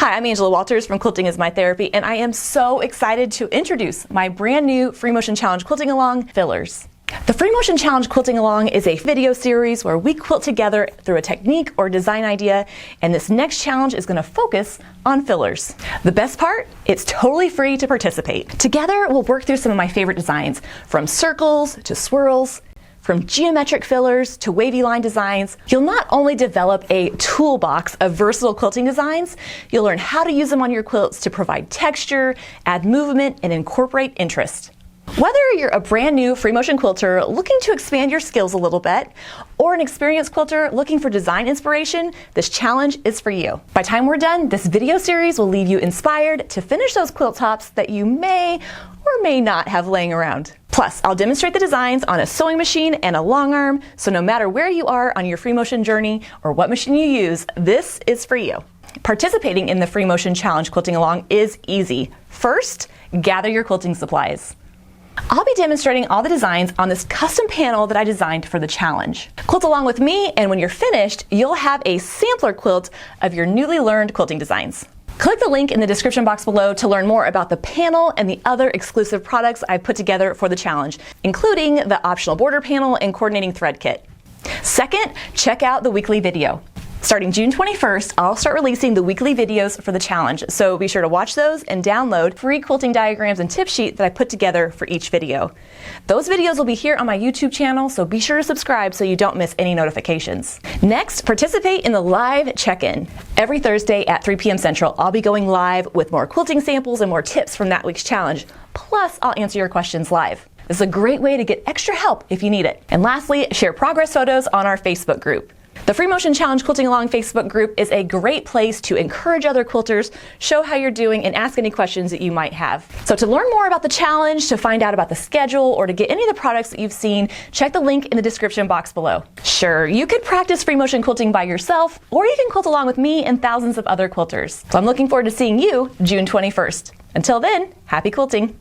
Hi, I'm Angela Walters from Quilting is My Therapy, and I am so excited to introduce my brand new Free Motion Challenge Quilting Along fillers. The Free Motion Challenge Quilting Along is a video series where we quilt together through a technique or design idea, and this next challenge is going to focus on fillers. The best part? It's totally free to participate. Together, we'll work through some of my favorite designs, from circles to swirls, from geometric fillers to wavy line designs. You'll not only develop a toolbox of versatile quilting designs, you'll learn how to use them on your quilts to provide texture, add movement, and incorporate interest. Whether you're a brand new free motion quilter looking to expand your skills a little bit, or an experienced quilter looking for design inspiration, this challenge is for you. By the time we're done, this video series will leave you inspired to finish those quilt tops that you may or may not have laying around. Plus, I'll demonstrate the designs on a sewing machine and a long arm, so no matter where you are on your free motion journey or what machine you use, this is for you. Participating in the Free Motion Challenge Quilting Along is easy. First, gather your quilting supplies. I'll be demonstrating all the designs on this custom panel that I designed for the challenge. Quilt along with me, and when you're finished, you'll have a sampler quilt of your newly learned quilting designs. Click the link in the description box below to learn more about the panel and the other exclusive products I've put together for the challenge, including the optional border panel and coordinating thread kit. Second, check out the weekly video. Starting June 21st, I'll start releasing the weekly videos for the challenge, so be sure to watch those and download free quilting diagrams and tip sheet that I put together for each video. Those videos will be here on my YouTube channel, so be sure to subscribe so you don't miss any notifications. Next, participate in the live check-in. Every Thursday at 3 p.m. Central, I'll be going live with more quilting samples and more tips from that week's challenge. Plus, I'll answer your questions live. This is a great way to get extra help if you need it. And lastly, share progress photos on our Facebook group. The Free Motion Challenge Quilting Along Facebook group is a great place to encourage other quilters, show how you're doing, and ask any questions that you might have. So to learn more about the challenge, to find out about the schedule, or to get any of the products that you've seen, check the link in the description box below. Sure, you could practice free motion quilting by yourself, or you can quilt along with me and thousands of other quilters. So I'm looking forward to seeing you June 21st. Until then, happy quilting!